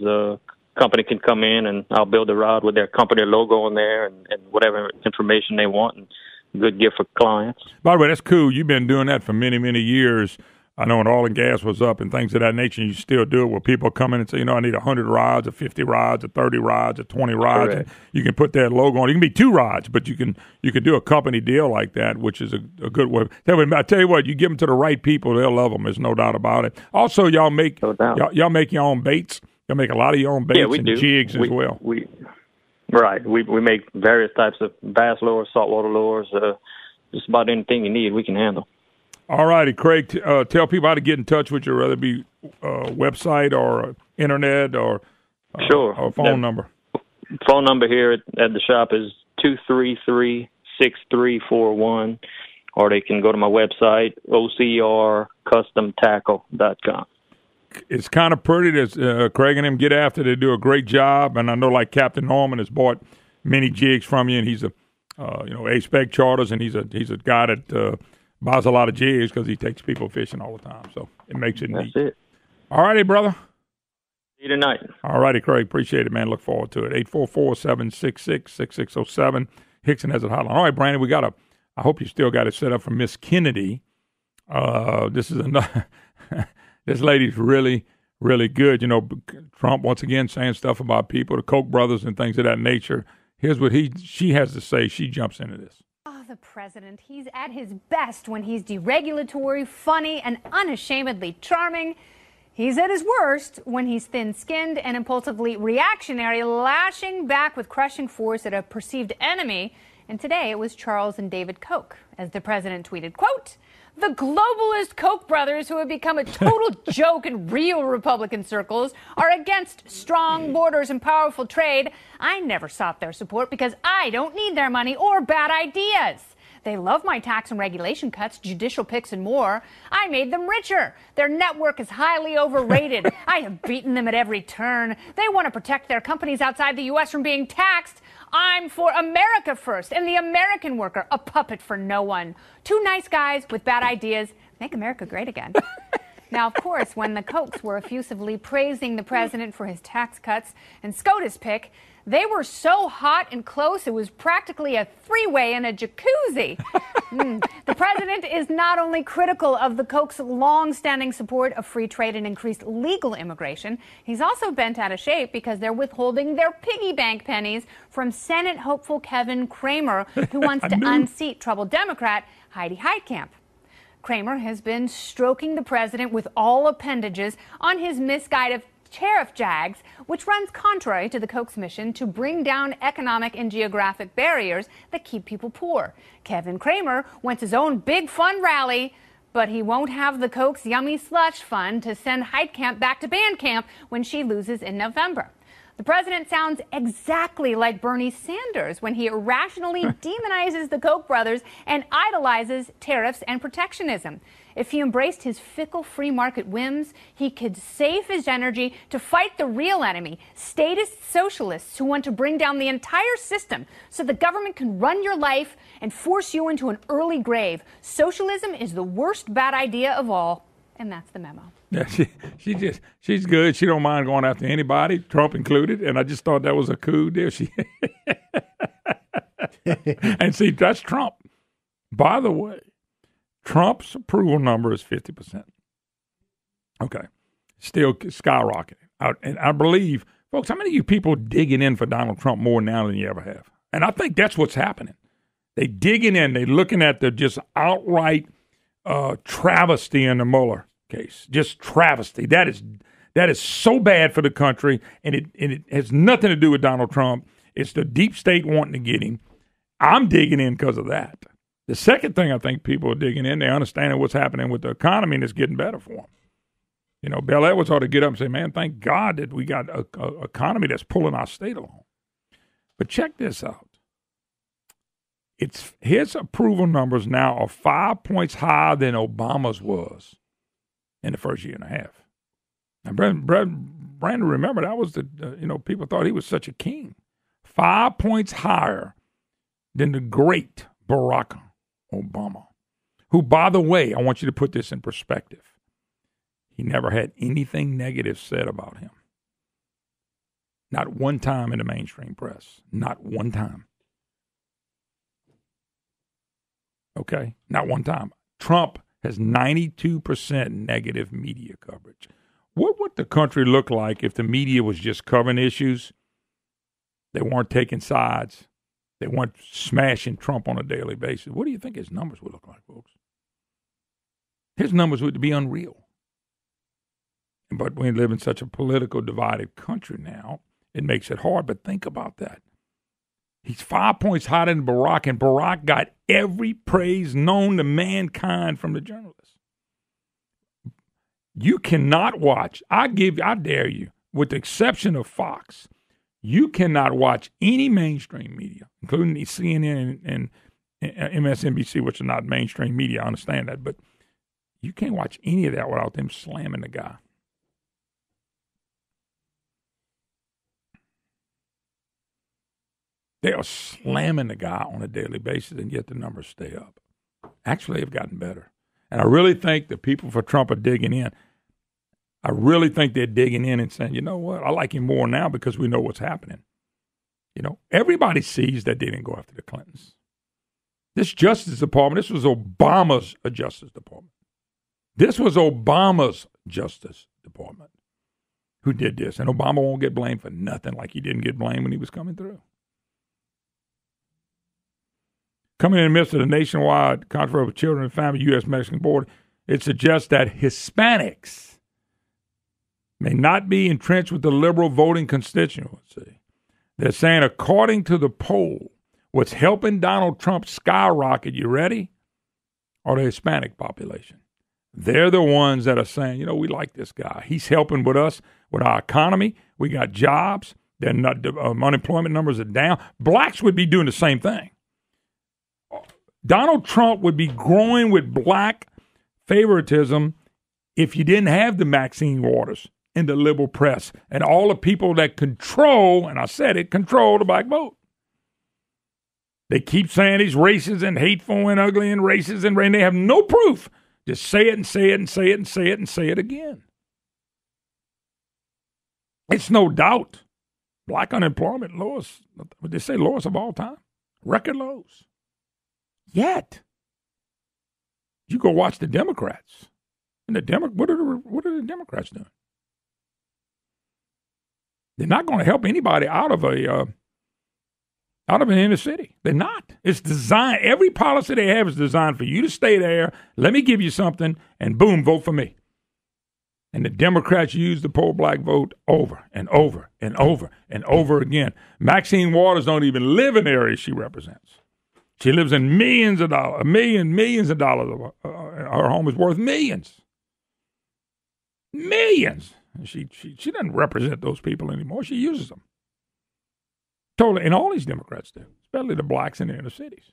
[SPEAKER 4] Company can come in, and I'll build a rod with their company logo on there and whatever information they want. And good gift for clients.
[SPEAKER 1] By the way, that's cool. You've been doing that for many, many years. I know when oil and gas was up and things of that nature, you still do it where people come in and say, I need 100 rods or 50 rods or 30 rods or 20 rods. And you can put that logo on. It can be 2 rods, but you can do a company deal like that, which is a good way. I tell you what, you give them to the right people, they'll love them. There's no doubt about it. Also, y'all make y'all make your own baits. Y'all make a lot of your own baits and jigs as well. We make various types of bass lures, saltwater lures, just about anything you need we can handle. All righty, Craig, tell people how to get in touch with you, whether it be website or internet or or phone number.
[SPEAKER 4] Phone number here at the shop is 233-6341, or they can go to my website, ocrcustomtackle.com. It's
[SPEAKER 1] kind of pretty that Craig and him get after. They do a great job, and I know like Captain Norman has bought many jigs from you, and he's A-Spec Charters, and he's a guy that buys a lot of jigs because he takes people fishing all the time. So it makes it neat.
[SPEAKER 4] That's it.
[SPEAKER 1] All righty, brother.
[SPEAKER 4] See you tonight.
[SPEAKER 1] All righty, Craig. Appreciate it, man. Look forward to it. 844-766-6607. Hickson has it hotline. All right, Brandon, I hope you still got it set up for Miss Kennedy. This is another. This lady's really, really good. Trump, once again, saying stuff about people, the Koch brothers and things of that nature. Here's what she has to say. She jumps into this.
[SPEAKER 5] The president, he's at his best when he's deregulatory, funny, and unashamedly charming. He's at his worst when he's thin-skinned and impulsively reactionary, lashing back with crushing force at a perceived enemy. And today it was Charles and David Koch, as the president tweeted, quote, "The globalist Koch brothers, who have become a total joke in real Republican circles, are against strong borders and powerful trade. I never sought their support because I don't need their money or bad ideas. They love my tax and regulation cuts, judicial picks, and more. I made them richer. Their network is highly overrated. I have beaten them at every turn. They want to protect their companies outside the U.S. from being taxed. I'm for America first and the American worker, a puppet for no one. 2 nice guys with bad ideas make America great again." Now, of course, when the Kochs were effusively praising the president for his tax cuts and SCOTUS pick, they were so hot and close it was practically a 3-way in a jacuzzi. The president is not only critical of the Kochs' long-standing support of free trade and increased legal immigration, he's also bent out of shape because they're withholding their piggy bank pennies from Senate hopeful Kevin Cramer, who wants to unseat troubled Democrat Heidi Heitkamp. Cramer has been stroking the president with all appendages on his misguided tariff jags, which runs contrary to the Koch's mission to bring down economic and geographic barriers that keep people poor. Kevin Cramer wants his own big fun rally, but he won't have the Koch's yummy slush fund to send Heitkamp back to band camp when she loses in November. The president sounds exactly like Bernie Sanders when he irrationally demonizes the Koch brothers and idolizes tariffs and protectionism. If he embraced his fickle free market whims, he could save his energy to fight the real enemy, statist socialists who want to bring down the entire system so the government can run your life and force you into an early grave. Socialism is the worst bad idea of all, and that's the memo.
[SPEAKER 1] Yeah, she's good. She don't mind going after anybody, Trump included, and I just thought that was a cool deal. And see, that's Trump. By the way, Trump's approval number is 50%. Okay. Still skyrocketing. And I believe, folks, how many of you people digging in for Donald Trump more now than you ever have? And I think that's what's happening. They digging in. They looking at the just outright travesty in the Mueller case. Just travesty. That is so bad for the country, and it has nothing to do with Donald Trump. It's the deep state wanting to get him. I'm digging in because of that. The second thing I think people are digging in, they're understanding what's happening with the economy, and it's getting better for them. You know, Bill Edwards ought to get up and say, man, thank God that we got a economy that's pulling our state along. But check this out. his approval numbers now are 5 points higher than Obama's was in the first year and a half. And Brandon, remember, that was people thought he was such a king. 5 points higher than the great Barack Obama, who, by the way, I want you to put this in perspective. He never had anything negative said about him. Not one time in the mainstream press. Not one time. Okay? Not one time. Trump has 92% negative media coverage. What would the country look like if the media was just covering issues? They weren't taking sides. They weren't smashing Trump on a daily basis. What do you think his numbers would look like, folks? His numbers would be unreal. But we live in such a political divided country now, it makes it hard. But think about that. He's 5 points higher than Barack, and Barack got every praise known to mankind from the journalists. You cannot watch, I dare you, with the exception of Fox, you cannot watch any mainstream media, including the CNN and MSNBC, which are not mainstream media, I understand that, but you can't watch any of that without them slamming the guy. They are slamming the guy on a daily basis, and yet the numbers stay up. Actually, they've gotten better. And I really think the people for Trump are digging in. I really think they're digging in and saying, you know what, I like him more now because we know what's happening. You know, everybody sees that they didn't go after the Clintons. This Justice Department, this was Obama's Justice Department. This was Obama's Justice Department who did this. And Obama won't get blamed for nothing like he didn't get blamed when he was coming through. Coming in the midst of the nationwide controversy of children and family U.S.-Mexican border, it suggests that Hispanics may not be entrenched with the liberal voting constituency. They're saying, according to the poll, what's helping Donald Trump skyrocket, you ready, are the Hispanic population. They're the ones that are saying, you know, we like this guy. He's helping with us, with our economy. We got jobs. They're not, unemployment numbers are down. Blacks would be doing the same thing. Donald Trump would be growing with black favoritism if you didn't have the Maxine Waters in the liberal press and all the people that control, and I said it, control the black vote. They keep saying he's racist and hateful and ugly and racist, and they have no proof. Just say it and say it and say it and say it and say it again. It's no doubt black unemployment lowest, what they say, lowest of all time, record lows. Yet, you go watch the Democrats, and what are the Democrats doing? They're not going to help anybody out of an inner city. They're not. It's designed. Every policy they have is designed for you to stay there. Let me give you something, and boom, vote for me. And the Democrats use the poor black vote over and over and over and over again. Maxine Waters don't even live in the area she represents. She lives in millions of dollars, millions of dollars. Her home is worth millions. Millions. And she doesn't represent those people anymore. She uses them. Totally. And all these Democrats do, especially the blacks in the inner cities.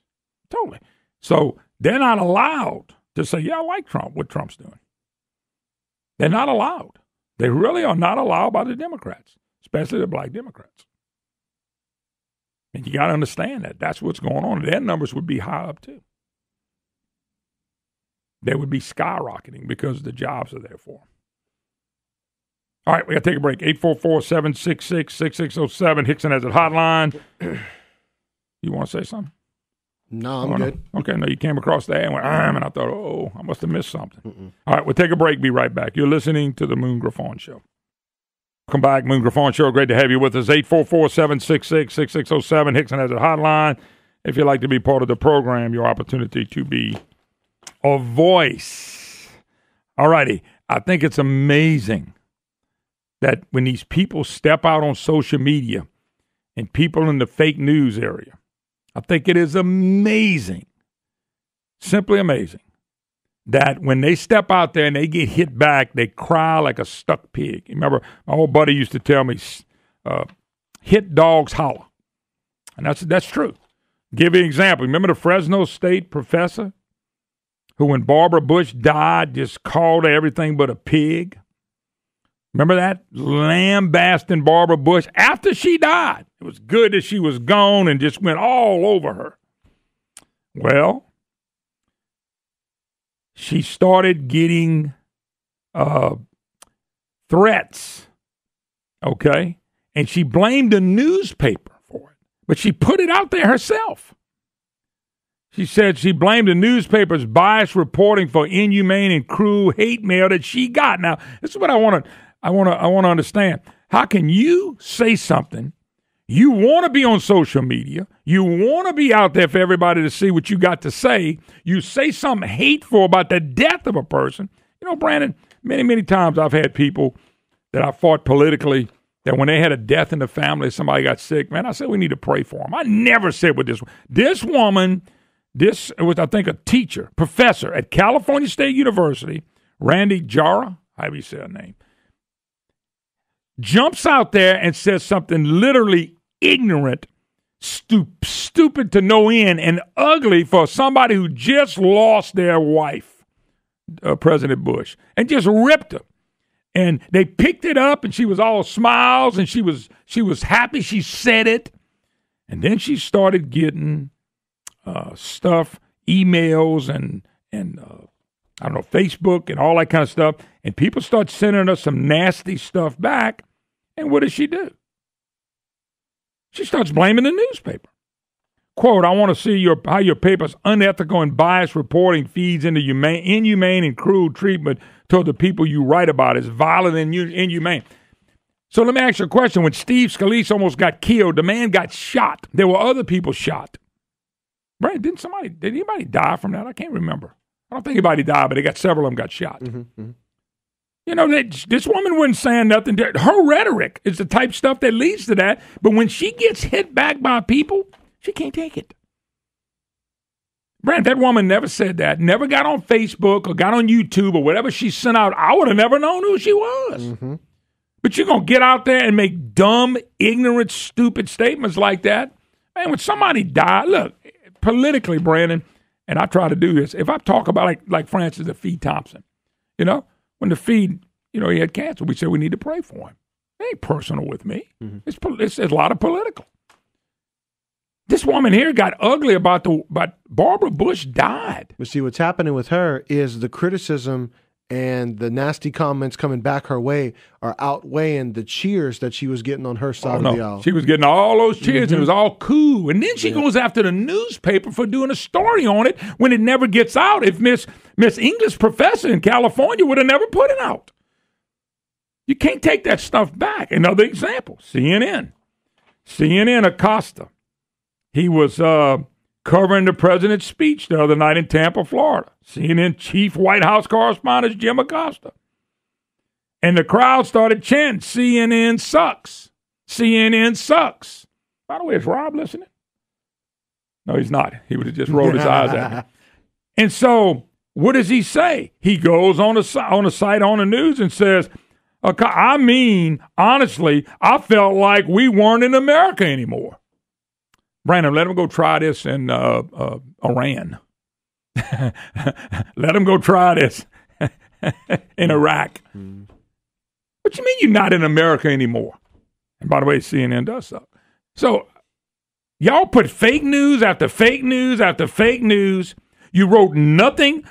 [SPEAKER 1] Totally. So they're not allowed to say, yeah, I like Trump, what Trump's doing. They're not allowed. They really are not allowed by the Democrats, especially the black Democrats. And you got to understand that. That's what's going on. Their numbers would be high up, too. They would be skyrocketing because the jobs are there for them. All right, we got to take a break. 844-766-6607. Hickson has a hotline. You want to say something?
[SPEAKER 3] No, I'm good.
[SPEAKER 1] Okay, no, you came across that and went, and I thought, oh, I must have missed something. All right, we'll take a break. Be right back. You're listening to the Moon Griffon Show. Welcome back, Moon Griffon Show. Great to have you with us. 844-766-6607. Hickson has a hotline. If you'd like to be part of the program, your opportunity to be a voice. All righty. I think it's amazing that when these people step out on social media and people in the fake news area, I think it is amazing, simply amazing, that when they step out there and they get hit back, they cry like a stuck pig. Remember, my old buddy used to tell me, hit dogs holler. And that's true. Give you an example. Remember the Fresno State professor who, when Barbara Bush died, just called her everything but a pig? Remember that? Lambasting Barbara Bush after she died. It was good that she was gone and just went all over her. Well, she started getting threats, okay? And she blamed the newspaper for it. But she put it out there herself. She said she blamed the newspaper's biased reporting for inhumane and cruel hate mail that she got. Now, this is what I want to understand. How can you say something? You want to be on social media. You want to be out there for everybody to see what you got to say. You say something hateful about the death of a person. You know, Brandon, many, many times I've had people that I fought politically that when they had a death in the family, somebody got sick, man, I said we need to pray for them. I never said with this woman, this was, I think, a teacher, professor at California State University, Randy Jara, however you say her name, jumps out there and says something literally ignorant, stupid to no end, and ugly for somebody who just lost their wife, President Bush, and just ripped her. And they picked it up, and she was all smiles, and she was happy she said it. And then she started getting stuff, emails, and I don't know, Facebook and all that kind of stuff. And people start sending us some nasty stuff back. And what does she do? She starts blaming the newspaper. Quote, I want to see how your paper's unethical and biased reporting feeds into inhumane and cruel treatment toward the people you write about is violent and inhumane. So let me ask you a question. When Steve Scalise almost got killed, the man got shot. There were other people shot. Right? Did anybody die from that? I can't remember. I don't think anybody died, but they got several of them got shot. Mm-hmm, mm-hmm. You know, this woman wasn't saying nothing. Her rhetoric is the type of stuff that leads to that. But when she gets hit back by people, she can't take it. Brent, that woman never said that, never got on Facebook or got on YouTube or whatever she sent out. I would have never known who she was. Mm-hmm. But you're going to get out there and make dumb, ignorant, stupid statements like that? Man, when somebody died, look, politically, Brandon, and I try to do this, if I talk about like Francis the Fee Thompson, you know, when the Fee, you know, he had cancer, we said we need to pray for him. It ain't personal with me. Mm-hmm. It's a lot of political. This woman here got ugly about Barbara Bush died.
[SPEAKER 3] But see, what's happening with her is the criticism and the nasty comments coming back her way are outweighing the cheers that she was getting on her side of the aisle. She
[SPEAKER 1] was getting all those cheers, and it was all cool. And then she goes after the newspaper for doing a story on it when it never gets out. If Miss English professor in California would have never put it out. You can't take that stuff back. Another example, CNN Acosta. He was covering the president's speech the other night in Tampa, Florida. CNN chief White House correspondent Jim Acosta. And the crowd started chanting, CNN sucks. CNN sucks. By the way, is Rob listening? No, he's not. He would have just rolled his eyes at me. And so what does he say? He goes on the site on the news and says, I mean, honestly, I felt like we weren't in America anymore. Brandon, let him go try this in Iran. Let him go try this in Iraq. What you mean you're not in America anymore? And by the way, CNN does suck. So y'all put fake news after fake news after fake news. You wrote nothing.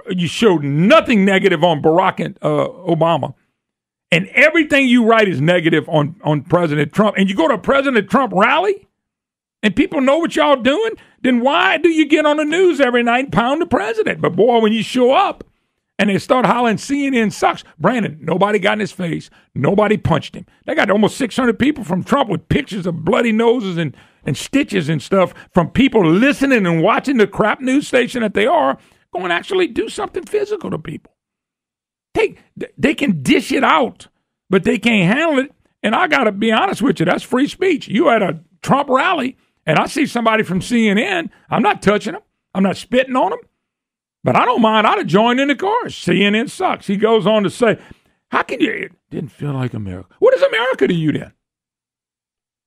[SPEAKER 1] You showed nothing negative on Barack and Obama. And everything you write is negative on President Trump. And you go to a President Trump rally? And people know what y'all doing, then why do you get on the news every night and pound the president? But boy, when you show up and they start hollering CNN sucks, Brandon, nobody got in his face. Nobody punched him. They got almost 600 people from Trump with pictures of bloody noses and stitches and stuff from people listening and watching the crap news station that they are going to actually do something physical to people. They can dish it out, but they can't handle it. And I got to be honest with you, that's free speech. You had a Trump rally, and I see somebody from CNN, I'm not touching them. I'm not spitting on them. But I don't mind. I'd have joined in the chorus. CNN sucks. He goes on to say, how can you? It didn't feel like America. What is America to you then?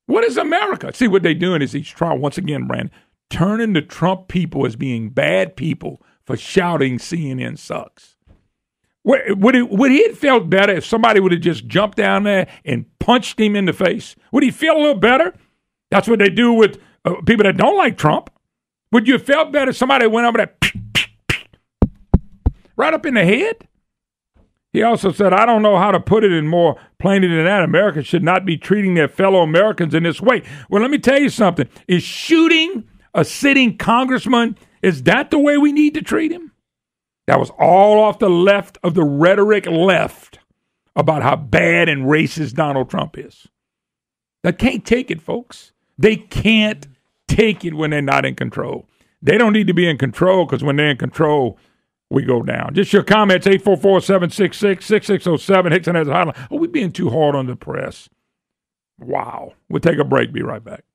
[SPEAKER 1] What is America? See, what they're doing is each trial, once again, Brandon, turning the Trump people as being bad people for shouting CNN sucks. Would he have felt better if somebody would have just jumped down there and punched him in the face? Would he feel a little better? That's what they do with people that don't like Trump. Would you have felt better if somebody went over there right up in the head? He also said, I don't know how to put it in more plainly than that. Americans should not be treating their fellow Americans in this way. Well, let me tell you something. Is shooting a sitting congressman, is that the way we need to treat him? That was all off the left of the rhetoric left about how bad and racist Donald Trump is. They can't take it, folks. They can't take it when they're not in control. They don't need to be in control because when they're in control, we go down. Just your comments, 844-766-6607. Hickson has a hotline. Oh, we're being too hard on the press. Wow. We'll take a break. Be right back.